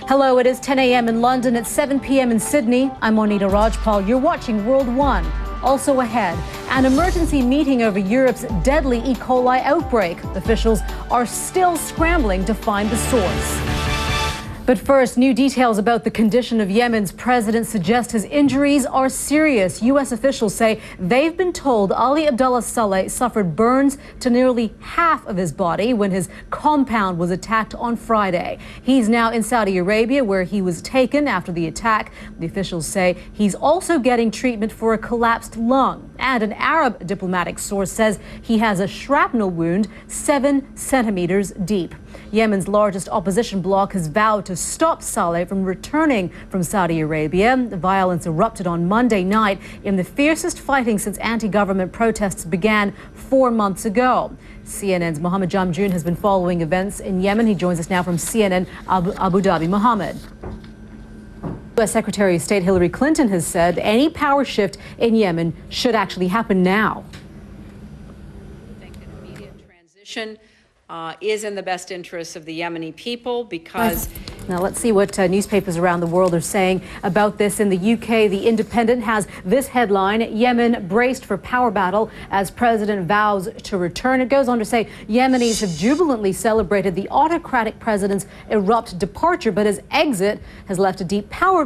Hello, it is 10 a.m. in London, it's 7 p.m. in Sydney. I'm Monita Rajpal. You're watching World 1. Also ahead, an emergency meeting over Europe's deadly E. coli outbreak. Officials are still scrambling to find the source. But first, new details about the condition of Yemen's president suggest his injuries are serious. U.S. officials say they've been told Ali Abdullah Saleh suffered burns to nearly half of his body when his compound was attacked on Friday. He's now in Saudi Arabia, where he was taken after the attack. The officials say he's also getting treatment for a collapsed lung. And an Arab diplomatic source says he has a shrapnel wound 7 centimeters deep. Yemen's largest opposition bloc has vowed to stop Saleh from returning from Saudi Arabia. The violence erupted on Monday night in the fiercest fighting since anti-government protests began 4 months ago. CNN's Mohammed Jamjoon has been following events in Yemen. He joins us now from CNN Abu Dhabi. Mohammed. U.S. Secretary of State Hillary Clinton has said any power shift in Yemen should actually happen now. I think an immediate transition is in the best interests of the Yemeni people because... Now let's see what newspapers around the world are saying about this. In the UK, The Independent has this headline: Yemen braced for power battle as president vows to return. It goes on to say Yemenis have jubilantly celebrated the autocratic president's abrupt departure, but his exit has left a deep power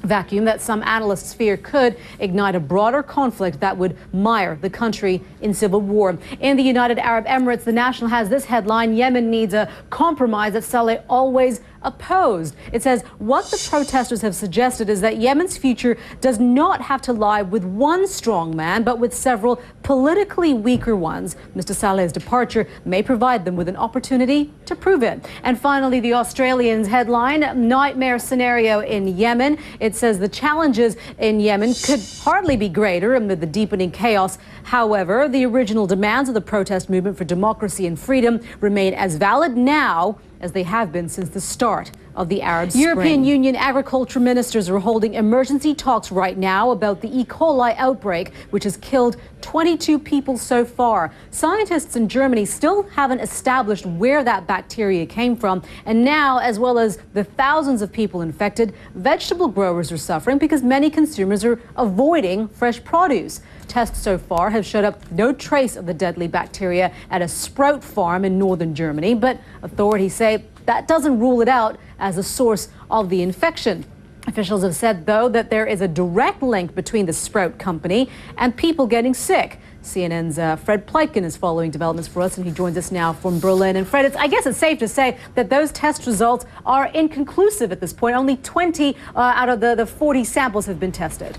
vacuum that some analysts fear could ignite a broader conflict that would mire the country in civil war. In the United Arab Emirates, The National has this headline: Yemen needs a compromise that Saleh always opposed. It says what the protesters have suggested is that Yemen's future does not have to lie with one strong man, but with several politically weaker ones. Mr. Saleh's departure may provide them with an opportunity to prove it. And finally, the Australian's headline: nightmare scenario in Yemen. It says the challenges in Yemen could hardly be greater amid the deepening chaos. However, the original demands of the protest movement for democracy and freedom remain as valid now as they have been since the start of the Arab Spring. European Union agriculture ministers are holding emergency talks right now about the E. coli outbreak, which has killed 22 people so far. Scientists in Germany still haven't established where that bacteria came from. And now, as well as the thousands of people infected, vegetable growers are suffering because many consumers are avoiding fresh produce. Tests so far have showed up no trace of the deadly bacteria at a sprout farm in northern Germany, but authorities say that doesn't rule it out as a source of the infection. Officials have said, though, that there is a direct link between the sprout company and people getting sick. CNN's Fred Pleitgen is following developments for us, and he joins us now from Berlin. And Fred, I guess it's safe to say that those test results are inconclusive at this point. Only 20 out of the 40 samples have been tested.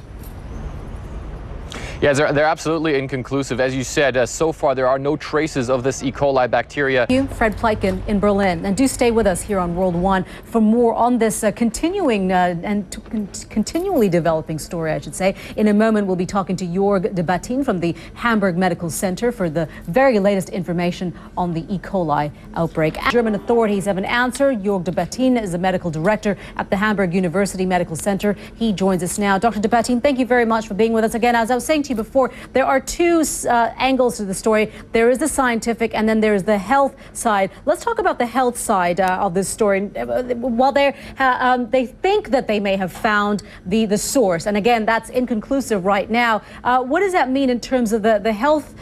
Yeah, they're absolutely inconclusive. As you said, so far there are no traces of this E. coli bacteria. Thank you, Fred Pleitgen in Berlin. And do stay with us here on World 1 for more on this continuing and continually developing story, I should say. In a moment, we'll be talking to Jörg de Battin from the Hamburg Medical Center for the very latest information on the E. coli outbreak. German authorities have an answer. Jörg de Battin is the medical director at the Hamburg University Medical Center. He joins us now. Dr. de Battin, thank you very much for being with us again. As I was saying to you before, there are two angles to the story. There is the scientific, and then there's the health side. Let's talk about the health side of this story. While they think that they may have found the source, and again, that's inconclusive right now. What does that mean in terms of the health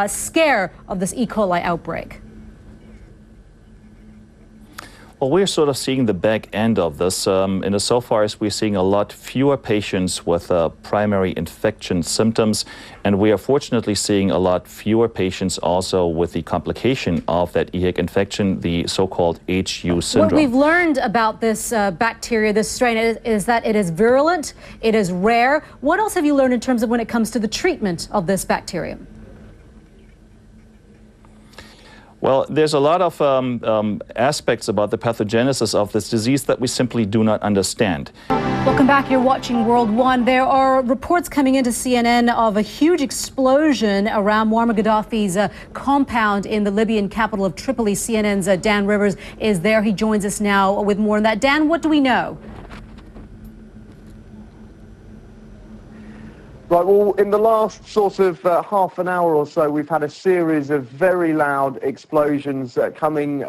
scare of this E. coli outbreak? Well, we're sort of seeing the back end of this. So far as we're seeing a lot fewer patients with primary infection symptoms, and we are fortunately seeing a lot fewer patients also with the complication of that EHEC infection, the so-called HU syndrome. What we've learned about this bacteria, this strain, is that it is virulent, it is rare. What else have you learned in terms of when it comes to the treatment of this bacterium? Well, there's a lot of aspects about the pathogenesis of this disease that we simply do not understand. Welcome back. You're watching World 1. There are reports coming into CNN of a huge explosion around Muammar Gaddafi's compound in the Libyan capital of Tripoli. CNN's Dan Rivers is there. He joins us now with more on that. Dan, what do we know? Right, well, in the last sort of half an hour or so, we've had a series of very loud explosions coming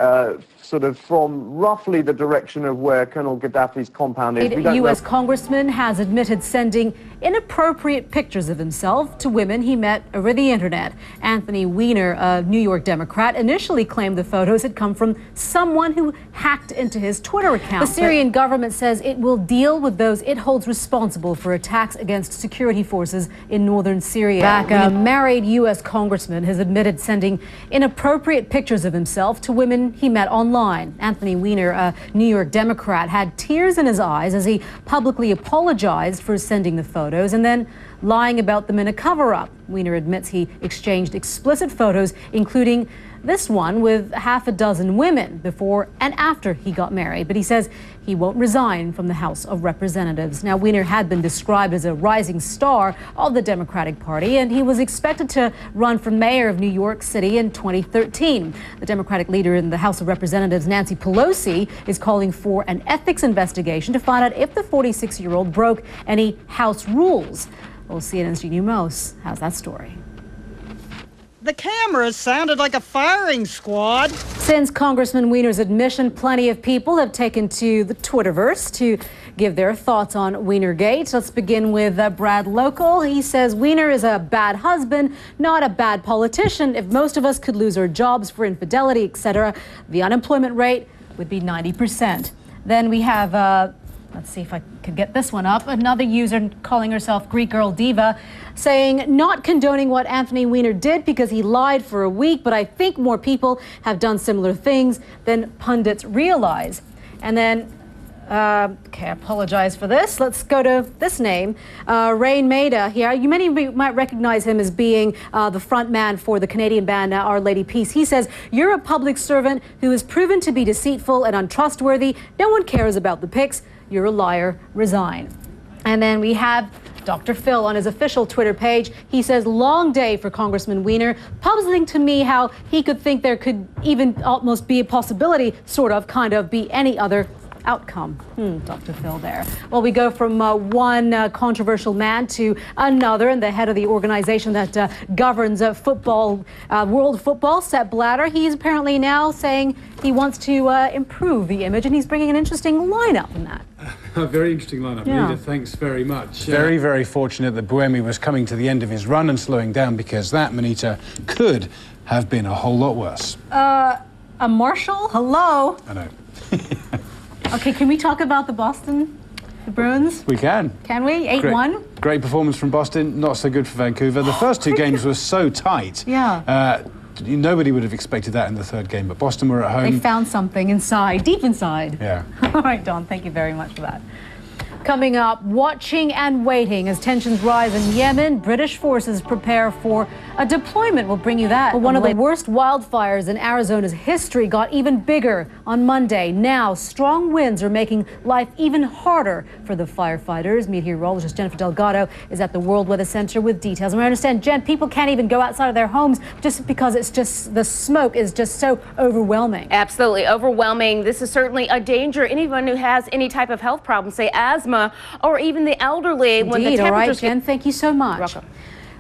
sort of from roughly the direction of where Colonel Gaddafi's compound is. A U.S. congressman has admitted sending inappropriate pictures of himself to women he met over the internet. Anthony Weiner, a New York Democrat, initially claimed the photos had come from someone who hacked into his Twitter account. The Syrian government says it will deal with those it holds responsible for attacks against security forces in northern Syria. A married U.S. congressman has admitted sending inappropriate pictures of himself to women he met online. Anthony Weiner, a New York Democrat, had tears in his eyes as he publicly apologized for sending the photos and then lying about them in a cover-up. Weiner admits he exchanged explicit photos, including this one with half a dozen women before and after he got married. But he says he won't resign from the House of Representatives. Now, Weiner had been described as a rising star of the Democratic Party, and he was expected to run for mayor of New York City in 2013. The Democratic leader in the House of Representatives, Nancy Pelosi, is calling for an ethics investigation to find out if the 46-year-old broke any House rules. Well, CNN's Jeannie Mose has that story. The cameras sounded like a firing squad. Since Congressman Weiner's admission, plenty of people have taken to the Twitterverse to give their thoughts on Weinergate. Let's begin with Brad Local. He says Weiner is a bad husband, not a bad politician. If most of us could lose our jobs for infidelity, etc., the unemployment rate would be 90%. Then we have let's see if I could get this one up. Another user calling herself Greek Girl Diva, saying, not condoning what Anthony Weiner did because he lied for a week, but I think more people have done similar things than pundits realize. And then, okay, I apologize for this. Let's go to this name, Rain Maida here. Many of you might recognize him as being the front man for the Canadian band Our Lady Peace. He says, you're a public servant who is proven to be deceitful and untrustworthy. No one cares about the pics. You're a liar, resign. And then we have Dr. Phil on his official Twitter page. He says, long day for Congressman Weiner, puzzling to me how he could think there could even almost be a possibility, sort of, kind of, be any other outcome. Dr. Phil there. Well, we go from one controversial man to another, and the head of the organization that governs football, world football, Sepp Blatter. He's apparently now saying he wants to improve the image, and he's bringing an interesting lineup in that. A very interesting lineup. Yeah. Monita, thanks very much. Very, very fortunate that Buemi was coming to the end of his run and slowing down, because that, Monita, could have been a whole lot worse. A Marshall? Hello? I know. Okay, can we talk about the Boston, the Bruins? We can. Can we? 8-1? Great performance from Boston, not so good for Vancouver. The first two games were so tight. Yeah. Nobody would have expected that in the third game, but Boston were at home. They found something inside, deep inside. Yeah. All right, Don, thank you very much for that. Coming up, watching and waiting as tensions rise in Yemen. British forces prepare for a deployment. We'll bring you that. But one of the worst wildfires in Arizona's history got even bigger on Monday. Now, strong winds are making life even harder for the firefighters. Meteorologist Jennifer Delgado is at the World Weather Center with details. And I understand, Jen, people can't even go outside of their homes just because it's just, the smoke is just so overwhelming. Absolutely overwhelming. This is certainly a danger. Anyone who has any type of health problem, say asthma, or even the elderly. Indeed. When the All right, Jen, thank you so much. Welcome.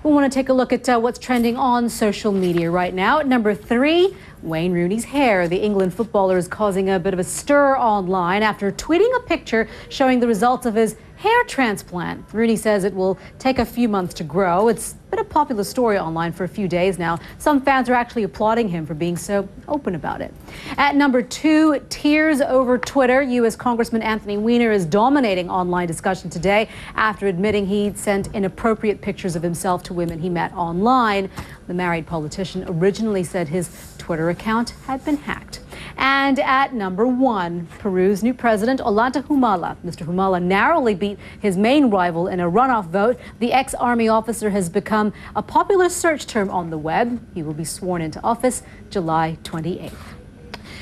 We want to take a look at what's trending on social media right now. At number 3, Wayne Rooney's hair. The England footballer is causing a bit of a stir online after tweeting a picture showing the results of his hair transplant. Rooney says it will take a few months to grow. It's been a popular story online for a few days now. Some fans are actually applauding him for being so open about it. At number 2, tears over Twitter. U.S. Congressman Anthony Weiner is dominating online discussion today after admitting he'd sent inappropriate pictures of himself to women he met online. The married politician originally said his Twitter account had been hacked. And at number 1, Peru's new president, Ollanta Humala. Mr. Humala narrowly beat his main rival in a runoff vote. The ex-army officer has become a popular search term on the web. He will be sworn into office July 28th.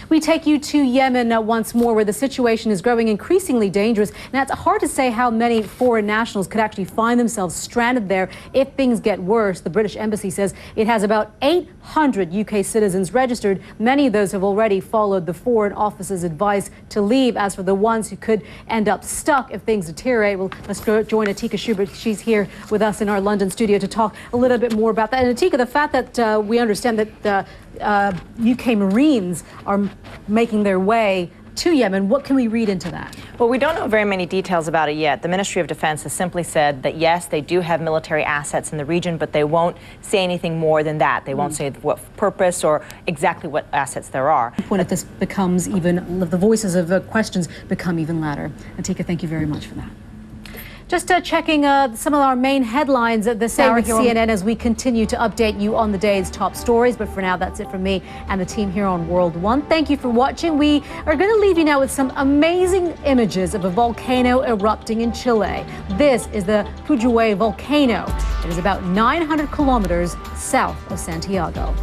We take you to Yemen once more, where the situation is growing increasingly dangerous. Now, it's hard to say how many foreign nationals could actually find themselves stranded there if things get worse. The British Embassy says it has about 800 UK citizens registered. Many of those have already followed the Foreign Office's advice to leave. As for the ones who could end up stuck if things deteriorate, well, let's join Atika Schubert. She's here with us in our London studio to talk a little bit more about that. And Atika, the fact that we understand that UK Marines are making their way to Yemen, what can we read into that? Well, we don't know very many details about it yet. The Ministry of Defense has simply said that, yes, they do have military assets in the region, but they won't say anything more than that. They won't say what purpose or exactly what assets there are. When this becomes even, the voices of questions become even louder. Atika, thank you very much for that. Just checking some of our main headlines at this hour here on CNN as we continue to update you on the day's top stories. But for now, that's it from me and the team here on World One. Thank you for watching. We are going to leave you now with some amazing images of a volcano erupting in Chile. This is the Puyehue volcano. It is about 900 kilometers south of Santiago.